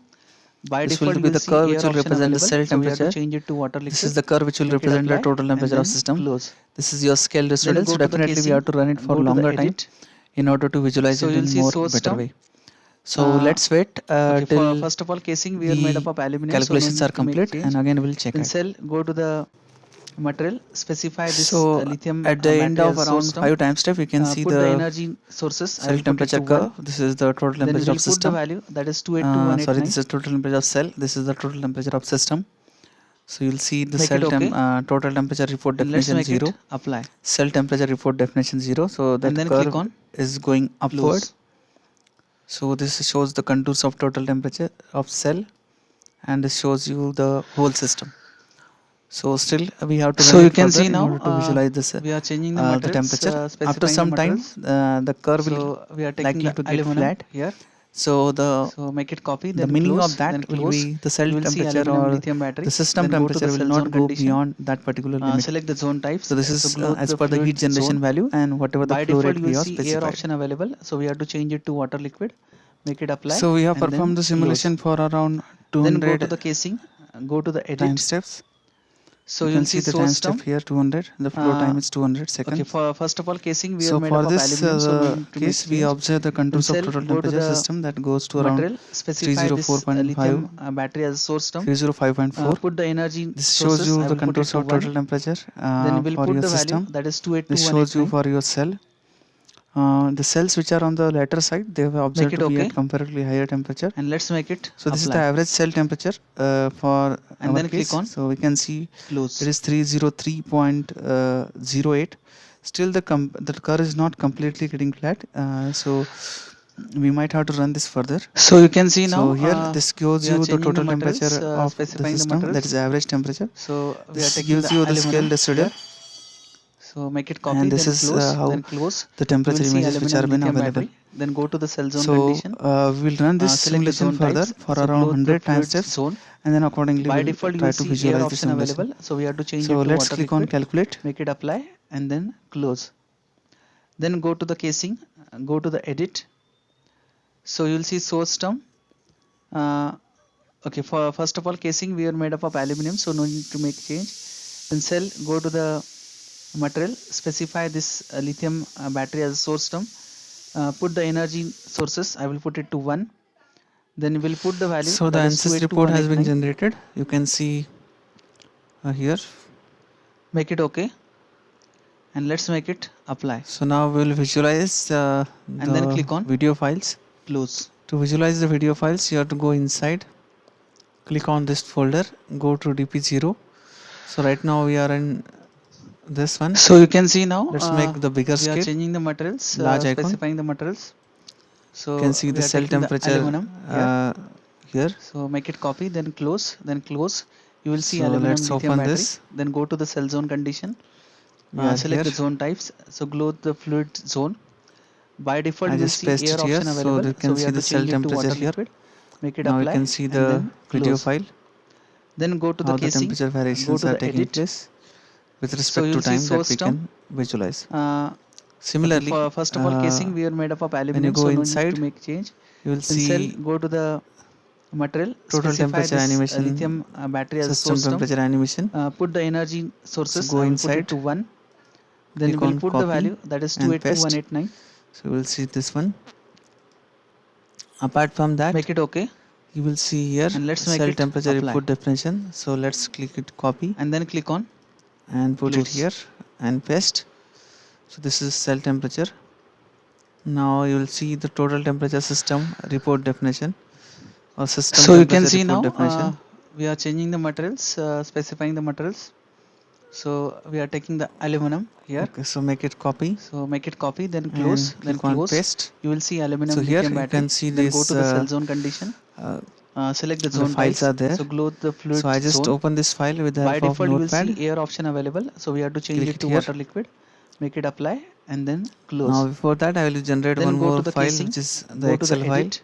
By This will default, you be will the see curve which air will option represent the available. cell So we have to temperature. change it to water This liquid. is the curve which will Make it represent the apply, total and temperature of then system. close. This is your scale Then student. go So to the definitely we casing. have to run it for Go to the longer time edit. in order to visualize So it you will in see more source better term. way. So let's wait Okay, till first of all, casing we are made up the of aluminum, so no calculations are need to make complete, change. and again we'll check Then it. cell, go to the material, specify this So lithium at the end battery of as source around term. 5 time step, we can see Put the the energy sources. I cell will put it temperature to 1. curve. This is the total Then temperature of we'll put the system. value, that is Sorry, 282189. this is total temperature of cell. This is the total temperature of system. So you'll see the Make cell it okay, total temperature report and let's definition make it 0. apply. Cell temperature report definition 0. So And that then click curve on is going upward. close. So this shows the contours of total temperature of cell, and this shows you the whole system. So still we have to So run you it can further see in now order to visualize this we are changing the the materials, temperature. After specifying the some time, materials. the curve will So we are taking likely the to get aluminum flat. here. So So make it copy, the then meaning of close, that then will close. be the cell You will see temperature aluminum or lithium the battery. system Then go to temperature the will cell not zone go condition. beyond that particular limit. Select the zone types. So this is Glow as the per the heat fluid generation zone. value and whatever the By flow default, rate you we will have see air specified. option available. So we have to change it to water liquid. Make it apply, So we have and performed then the close. simulation for around Then go to 200 the casing. Go to the time edit. steps. So You you will can see see the time source step term. here 200. The flow Uh, time is 200 okay, seconds. for first of all, casing we are So made for up of this aluminum, so no need to make case, we change. observe the Then contours of cell, total go to temperature the system that goes to around material, specify this 304.5, lithium battery as source term. 305.4. Put the energy This shows sources. you I the will put it contours to of 1. total temperature Then we'll for put your the value, system. that is This shows you 28189. for your cell. The cells which are on the latter side, they have Make observed it to be okay, at comparatively higher temperature. and let's make it So this is the apply. average cell temperature for And our then click case. on So we can see it close. is 303.08. Still the curve is not completely getting flat. So we might have to run this further. So you can see So now here this gives we are you the changing the total materials, temperature of the specifying the system, that materials. is average temperature. So we are This taking gives the you the scale aluminum decimal, here. So make it copy, and this then is close, how then close. the You will temperature see images which are aluminum been lithium available. battery. Then go to the cell zone So condition. we'll run this Select the simulation zone further types. for So around glow the 100 time fluid steps, zone. and then accordingly By we'll default, you try will to see air visualize the option simulation. available. So we have to change So it to let's water click on liquid. calculate. Make it apply, and then close. Then go to the casing. Go to the edit. So you will see source term. Uh, okay, for first of all, casing we are made up of aluminum, so no need to make change. Then cell, go to the material, specify this lithium battery as source term. Put the energy sources. I will put it to 1. Then we'll put the value, So the that is ANSYS report has been 28189. generated. You can see here. Make it okay, and let's make it apply, So now we'll visualize and then the click on video files. close. To visualize the video files, you have to go inside, click on this folder, go to DP0. So right now we are in this one. So you can see now Let's make the bigger we are scale, changing the materials, large icon. specifying the materials. You can So see we the are cell taking the temperature aluminum here. here. So make it copy, then close, then close. You will see So aluminum let's lithium open battery. this. Then go to the cell zone condition. We are Select here. the zone types. So glow the fluid zone. By default, I you will just see pasted air it here, option so available. you So can we see have the to cell change it to temperature water here. liquid. Make it Now you apply, can see and the then video close. file, Then go to the how the casing. temperature Go variations to are the taking edit. place with So respect you to will see time that we source term. can visualize. Uh, okay, Similarly, for first of all, casing we are made up of when you aluminum, go so no need to inside, make change. you will Then cell, see go to the material, total specify temperature this animation, lithium battery as system source term. temperature animation. Put the energy So sources. go I will put it inside, to 1. Then click we'll on put the copy value, that is and paste. 282189. So you will see this one. Apart from that, Make it okay, you will see here and let's make cell it temperature apply, input definition. So let's click it copy and then click on and put it close. here and paste. So this is cell temperature. Now you will see the total temperature system report definition or system So you can temperature see report now definition. we are changing the materials, specifying the materials. So we are taking the aluminum here. Okay, so make it copy So make it copy, then and close, then click on close. paste. You will see So aluminum here lithium you battery. can see Then go this to the cell zone condition. Select the the zone files types. are there. So glow the So fluid I just zone. open this file with the By help of default, you will see notepad. air option available. So we have to change Click it it to here. water liquid. Make it apply, and then Now close. before that I will generate Then one go to more the file casing. which is the Go to Excel the file. edit.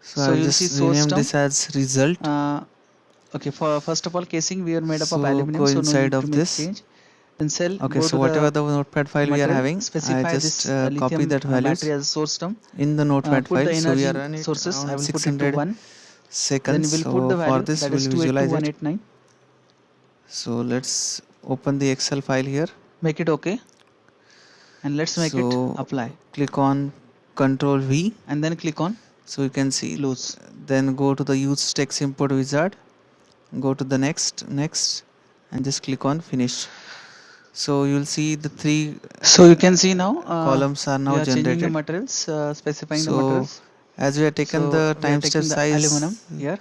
So I So will you'll see just source rename term. this as result. Uh, Okay, for first of all casing we are made up of So aluminum, go so no inside need to of make this. change. Then cell, Okay, go so to the whatever the notepad file we are material, having, I specify this just copy lithium that values battery as source term, in the notepad put file. the So we energy are run it sources, I around will put it to 600 1. Then seconds. we will So put the for value, this that is we'll visualize it. 282189. So let's open the Excel file here. Make it okay, and let's make it So apply, click on Control V. and then click on So you can see. close. Then go to the Use Text Import Wizard. Go to the next, and just click on Finish. So you'll see the three So you can see now columns are we now are changing the generated. materials, specifying the So materials. as we have taken So the we are time step taking the aluminum size here.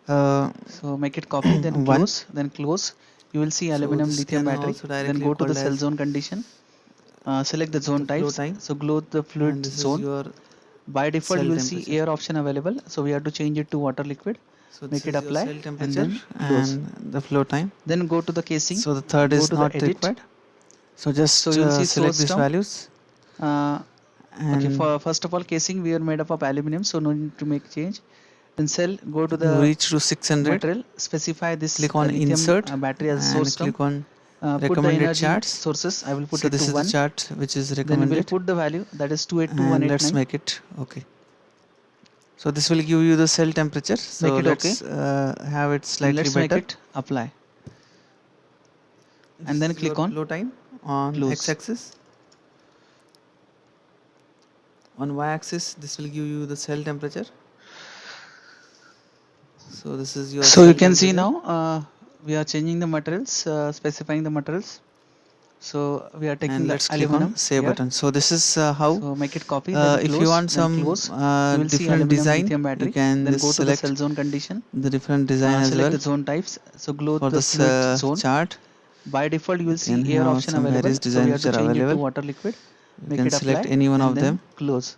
uh, So make it copy, then 1. close. You will see So aluminum this lithium can battery. also Then directly go to the called cell as zone condition. Select the the zone flow types. time, So glow the fluid and this is zone. your By default, cell you will see temperature. air option available. So we have to change it to water liquid. So this Make it is your apply, cell and temperature then close. and the flow time. Then go to the casing. So the third Go is to the not edit. required. So So just you will see select source these term. values Uh, okay, and for first of all casing we are made up of aluminum, so no need to make change. Then cell, go to the reach to 600. material, specify this Click on lithium Insert battery as and source term. click on Put the Recommended energy charts. sources, I will put So it to this is the 1. chart which is Then we'll recommended, put the value, that is and let's 282189. make it okay. So this will give you the cell temperature. Make So it okay, let's have it and slightly let's make better. it apply, and This then is your click on flow time on close. x-axis. On y-axis, this will give you the cell temperature. So this is your So you cell can see temperature, now we are changing the materials, specifying the materials. So we are taking and the let's click on aluminum Save here. button. So this is how. So make it copy, then If you close, want then some close. You will see different aluminum design, lithium you battery. can Then just go to the select cell zone condition. the different design as Select well. the zone types. So glow For the this fluid zone. chart, By default, you you will see can air have option some available. various So we designs have which to are change it to available. water liquid. You Make can it select apply, any one and of then them, close.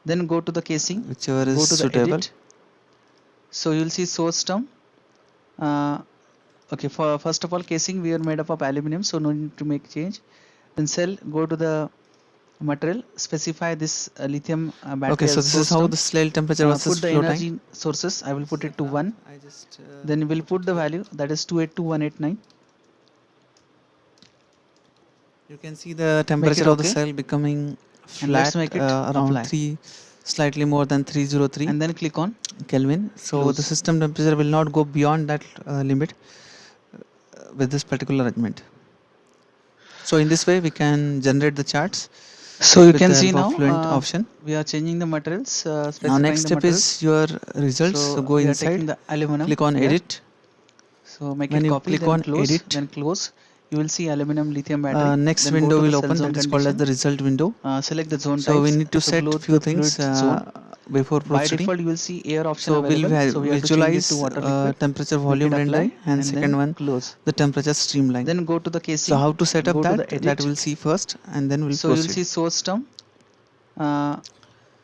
Then go to the casing. whichever is Go to the suitable. edit. So you will see source term. Uh, okay, for first of all casing we are made up of aluminum, so no need to make change. Then cell, go to the material, specify this lithium Okay, battery so as this is source how term. the cell temperature versus Put the flow time. energy sources, I will put So it to 1. I just Then we'll put it put the here. value, that is 282189. You can see the Make it temperature of the okay, cell becoming and let's flat make it around apply, 3, slightly more than 303 and then click on Kelvin. So the close. system temperature will not go beyond that limit with this particular arrangement. So in this way we can generate the charts So you with can the see help of now Fluent option. we are changing the materials, Now next specifying the step materials. is your results. So So go we are taking inside, the aluminum click on here. edit. So make When it you copy, click then on close, edit, You will see aluminum lithium battery. next Then go window to the will cell open, zone that is called as condition. the result window. Select the zone So we types. need to So set glow few the fluid things zone. before By proceeding. default, you will see air option So we'll available. So we have to change it to visualize water liquid. temperature Make volume it rendering, apply, and and second then one close. the temperature streamline. Then go to the So casing. how to set up Go to the that edit. we'll see first, and then we'll So you will proceed. see source term. Uh,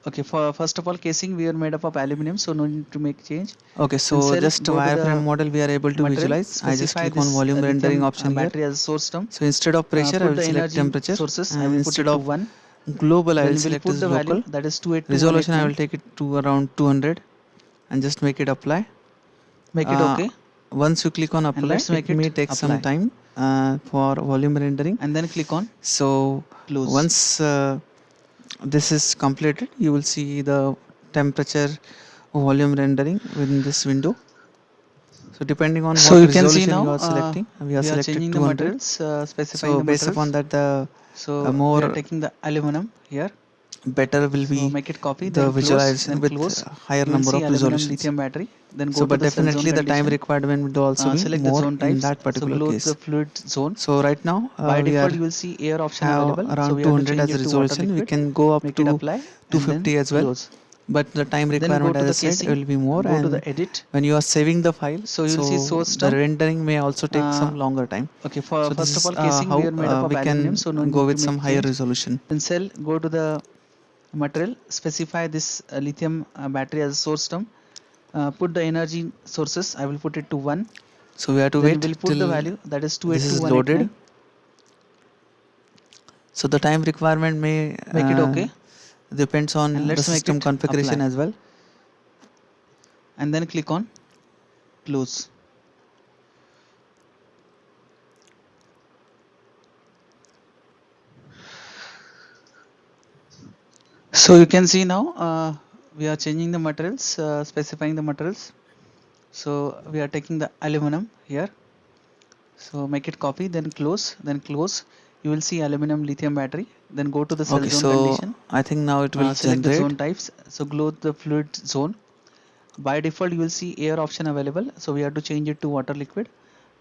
okay, for first of all casing we are made up of aluminum, so no need to make change. Okay, Then so cell, just go to wireframe the model we are able to material, visualize. I just specify click on this volume rendering lithium option here. battery as source term. So instead of pressure I Put will the select energy temperature, sources, I and will put instead it to of 1. global I will Then we'll select put as the value, local. that is Resolution I will 282189. take it to around 200 and just make it apply. Make it uh, okay, Once you click on and apply, let's it make may it take some apply, time for volume rendering. and then click on So close. once this is completed, you will see the temperature volume rendering within this window. So depending on So what you can see resolution now you are selecting, we are we are selected changing the 200. materials, specifying So the based upon materials. that, the So we are more taking the aluminum here. better will So be make it copy, the then close, visualization with higher You will number see of aluminum resolutions. lithium battery. Then So go to but the cell zone definitely the time condition. requirement would also be Select the more zone in types. that So particular glow the case. fluid zone. So right now By we are default, you will see air option have available. So around we have to 200 change as a it to water resolution. We liquid. can go up Make it to apply, and then 250 as well. close. But the time Then go requirement, to as I the said, casing. will be more. Go to the And edit. when you are saving the file, So you will see so source the term. rendering may also take Uh, some longer time. okay, for So this first of is all casing we how are made up of we aluminum, can so no go need to with some make higher change. resolution. Then cell, go to the material, specify this lithium battery as source term. Put the energy sources, I will put it to 1. So we have to Then wait we'll put the till value, that is this is loaded. 282189. So the time requirement may Make it okay, depends and on the let's make system it configuration apply, as well. and then click on close. So you can see now we are changing the materials, specifying the materials. So we are taking the aluminum here. So make it copy, then close. You will see aluminum lithium battery. Then go to the cell Okay, zone so condition. I think now it will Select the generate. zone types. So glow the fluid zone. By default, you will see air option available. So we have to change it to water liquid.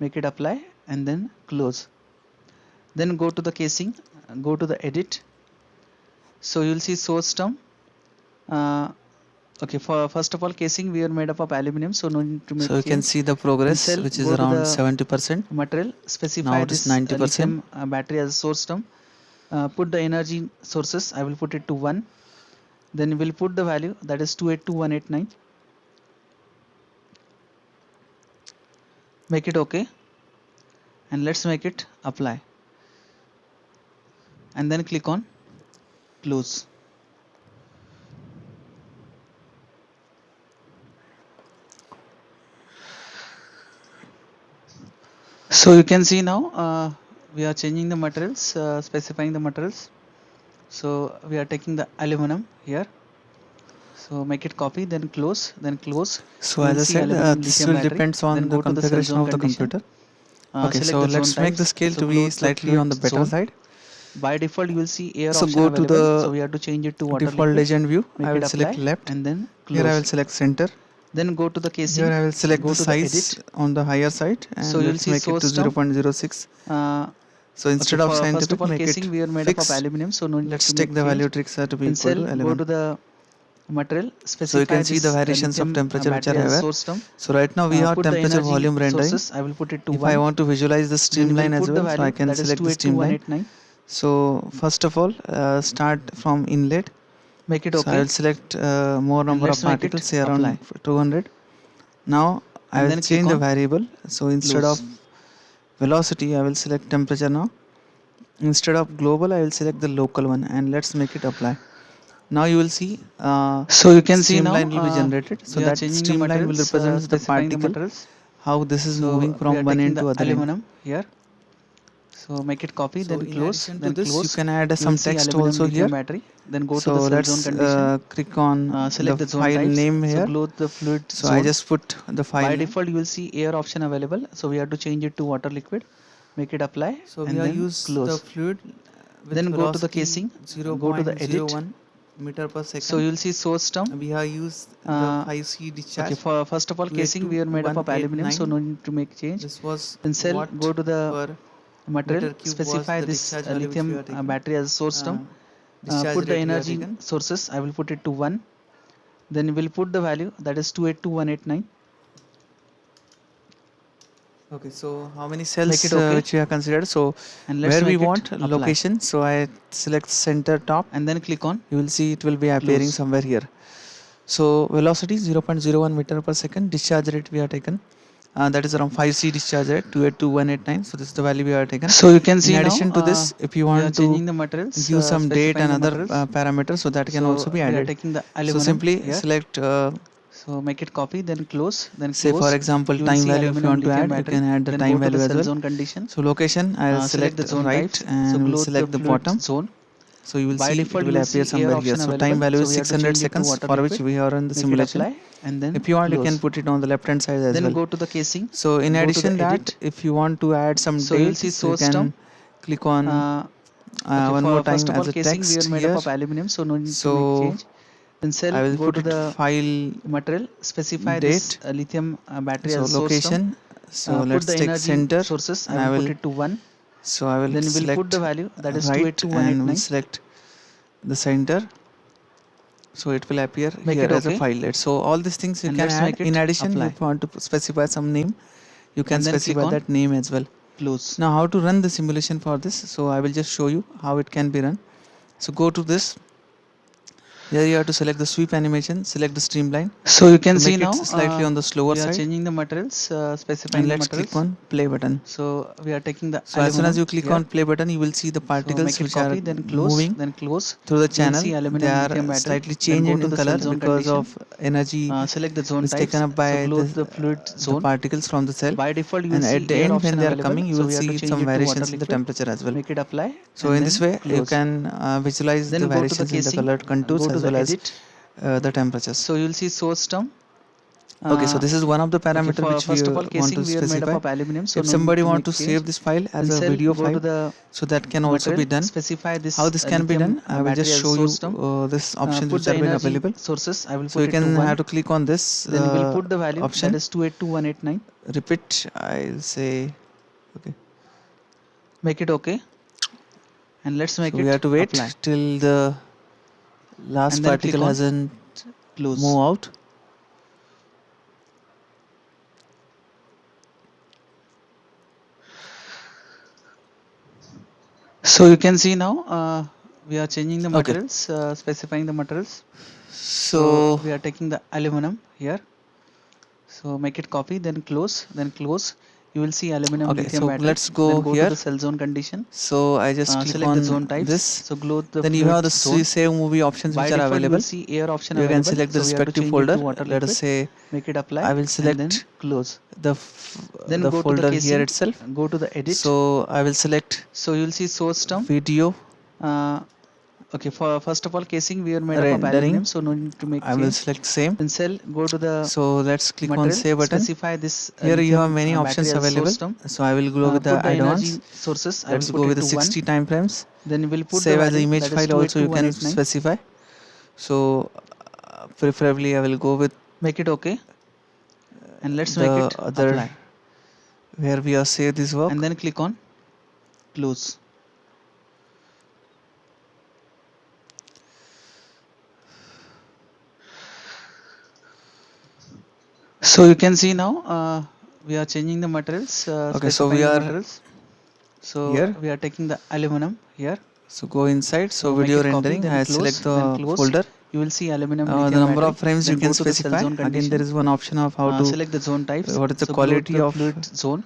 Make it apply and then close. Then go to the casing. Go to the edit. So you will see source term. Uh, okay, for first of all, casing we are made up of aluminum, so no need to So make you can change. see the In progress, cell, which is go to around the 70%. material, Now specify it is this 90%. lithium battery as source term. Put the energy sources. I will put it to 1. Then we'll put the value, that is 282189. Make it okay, and let's make it apply, and then click on close. So you can see now we are changing the materials, specifying the materials. So we are taking the aluminum here. So make it copy, then close. So You will as I see said, aluminum this lithium will battery. depends Then on the go to the cell configuration zone of the condition. computer. Okay, Select so the zone let's make the types. scale So to be glow the slightly on fluid the better zone. side. By default, you will see air So option go to available. So the we have to change it to water default liquid. legend view. I Make will it select apply left. and then Here I will close. select center. Then go to the Here casing. I will select Go the to the size edit. on the higher side So and you will let's see make it to source term. 0.06. Uh, So okay, instead of for first of scientific, all, make it casing we are made up of fixed. aluminum, so no need Let's to take make the value change. trixer to be In equal cell, to go 11. to the material, So you specify can see the this variations of lithium temperature which are battery as here. source term. So right now we have Put the temperature energy volume rendering. sources. I will put it to If I 1. want to visualize the Then we'll streamline as put the well, so I value, can that is select the streamline. 282189. So first of all, start from inlet. Make it So I okay, will select more and number of let's make it particles, say around apply, 200. Now I and will then click change the on variable. So instead of close. velocity, I will select temperature now. Instead of global, I will select the local one and let's make it apply. Now you will see So you can see now streamline will be generated. So we are that changing the streamline will materials, represent the specifying the particle, materials. how this is moving So we are from one taking end the to other end. aluminum here. So make it copy, So then in close, addition to this, you can add You will some see text aluminum also here. lithium battery. Then go to the So cell zone let's condition. click on the Select the zone file types. name So here. glow the fluid So I zone. just put the file By name. default, you will see air option available. So we have to change it to water liquid. Make it apply So we and have then used the close. fluid with Then go to the velocity casing. Go to the edit. 0.01 meter per So second. you will see source term. We have used the Uh, 5C okay, discharge for first of all, casing we are made up of aluminum, so 28189. no need to make change. This was In cell, watt go to the per material, meter cube was specify the this discharge value which we lithium are taken. battery as source Uh, term. Discharge Put the rate we are energy taken. sources. I will put it to 1. Then we'll put the value, that is 282189. Okay, so how many Make it cells okay, which we have considered? So and let's where we make it want apply, location, so I select center top. and then click on You will see it will be appearing close. somewhere here. So velocity 0.01 meter per second. Discharge rate we have taken. That is around 5C discharge rate 282189. So this is the value we have taken. So you can In see now addition to this, if you we are want to changing the materials, give some date specifying and the other materials. parameters, so that can also So be we are added. taking the So aluminum simply here. select So make it copy, then close, say for example You will time see value. If you aluminum want to lithium add, you battery. can add the Then time go to the value as cell well. zone condition. So location I'll Select the select zone right types. So and will glow the select the fluid bottom. zone. So you will By see it default, you will will appear see air somewhere here. option So time available. value So is we have to 600 change it to seconds water for which liquid. we are in the Make it simulation. apply and then If you want, you can close. put it on the left hand side as Then well. go to the casing. So in Go to the addition that, edit. if you want to add some So you will date, see so you source term. can click on Uh, okay, one more for time first of as all, a casing we are text made up here. of aluminum, so no need to make So change. In cell, I will go put to it the file material, specify this date. lithium battery So as source term. location. So Put let's the take energy center sources. I and I will put will it to 1. Then we'll put the select value, that is right and will 282189. select the center. So it will appear Make here it as a okay, filelet. So all these things you and can let's add. make In it addition, you apply, want to specify some name, you can and then click specify on that name as well. close. Now how to run the simulation for this? So I will just show you how it can be run. So go to this. Here you have to select the sweep animation, select the streamline. So you can So see make it now slightly on the slower we are side, changing the materials, and specifying the let's click materials. on play button. So we are taking the So as soon as aluminum you click here. on play button, you will see the So make particles it which are copy, then close, moving then close. through the You will see channel. They aluminum lithium are battery. slightly Then go changed to in the color cell zone because condition. of energy Select the zone is taken types. up So by glow the fluid the zone. particles from the cell. By default, you will And see at the air end, when option they are available. coming, you So will we have to see change some it to water variations in the liquid. temperature as well. Make it apply So and in this then way, you close. can visualize the Then go to the variations in the casing. color contours Go to as the well as edit. the temperatures. So you will see source term. Okay, so Uh, this is one of the okay, parameter for which we first of all want to casing we are made up specify. of aluminum. So If no need somebody to want make to change. save this file as Then a cell video go to file, the so that can also be material. done. Specify How this this can be lithium done, I will battery just as a show source you term. this options Put which the are been energy available. sources. I will So put you it to can 1. have to click on this Then we'll put the value that option. is 282189. Repeat. I'll say okay. Make it okay, and let's So make we it have to wait apply till the last and then click particle on hasn't close. moved out. So you can see now we are changing the Okay. materials, specifying the materials. So So we are taking the aluminum here. So make it copy, then close, then close. You will see aluminum okay. lithium So battery. let's Then go go to here. the cell zone condition. So I just click Select the on zone types. this. So glow the Then you fluid have the zone. save movie options By which are default, you will available. see air option You can available. select the So we have to respective change it folder. to water Let us liquid. say Make it I apply will and then select close. the Then the go to the folder here casing. itself. Go to the edit. So I will select So you will see source term. video Uh, okay, for first of all casing we are made up of rendering. aluminum, so no need to make I will change. select same. Then cell go to the So let's click on material. save button. Specify this Here you have lithium many battery options as available. source term. So I will go with the Put the advanced. energy sources. I will Let's put go with it the to 1. 60 time frames. Then we will put the Save as the value image that is file also you can 282189. specify. So preferably I will go with Make it okay, and let's make the it other apply where we are save this and work. then click on close. So you can see now we are changing the materials, Okay, so we specifying the are materials. So here. we are taking the aluminum here. So go inside. So So make video it copy, rendering. then I close, select then the close. folder. You will see aluminum The lithium number of battery. frames you Then can go to the cell specify. zone Again, there condition. is one option of how to Select the zone types. what is the So glow quality the of fluid zone.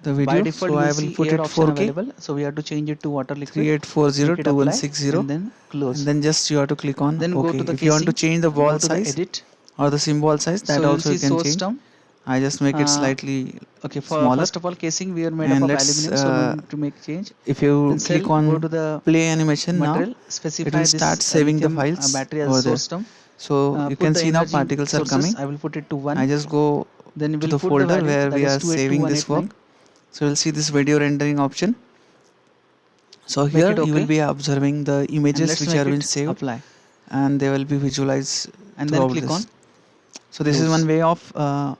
the By video. default, So you I will will see put air it option 4K available. So we have to change it to water liquid. 3840 Make it to apply 160, and then and close. then just you have to click on Then go OK. to the If you want to casing. change the Go ball to the size edit. or the symbol size, So that you will also see you can source change. term. I just make it Uh, slightly okay, for smaller, first of all casing we are made up and of let's aluminum, so no need to make change. if you Then cell click go on to the play animation now, material. it will Specify start this saving the lithium files battery as over there. source term. So you Put can the see now energy particles are sources. coming. I will put it to I 1. just go Then to we'll the put the folder value where that we is are saving this 282189. work. So you'll see this video rendering option. So Make here it you will okay, be observing the and images let's which make have been it saved, apply and they will be visualized and then throughout click this. on So this is one close. way of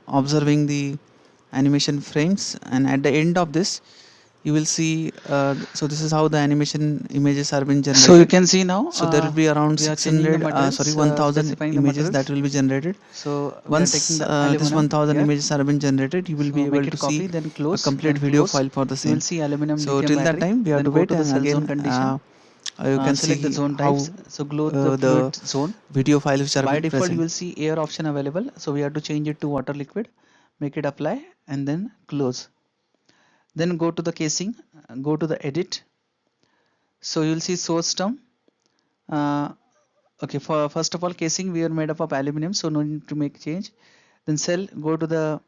observing the animation frames, and at the end of this you will see so this is how the animation images are being So you generated. can see now So there will be around we are changing the 600 sorry materials, 1000 specifying the images that materials. will be generated. So we are taking Once the this aluminum 1000 here. images are been generated, you will be So make able it to see copy, then a close, complete then video close. file for the You will same. see aluminum So lithium till that battery. time we have Then to go wait, to the and cell zone again condition. you can Select the see zone how types. So glow the the fluid zone. video files which are By default, you present. will see air option available. So we have to change it to water liquid. Make it apply and then close. Then go to the casing. Go to the edit. So you will see source term. Uh, okay, for first of all casing we are made up of aluminum, so no need to make change. Then cell go to the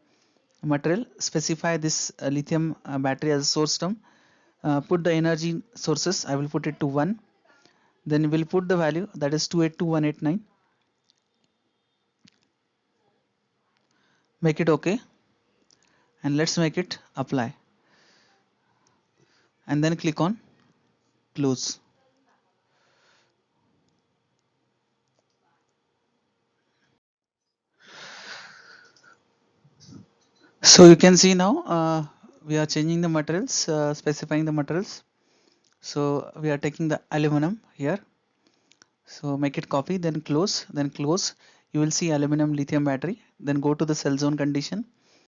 material, specify this lithium battery as source term. Put the energy sources. I will put it to 1. Then we'll put the value that is 282189. Make it okay, and let's make it apply and then click on close. So you can see now we are changing the materials, specifying the materials. So we are taking the aluminum here. So make it copy, then close, then close. You will see aluminum lithium battery. Then go to the cell zone condition.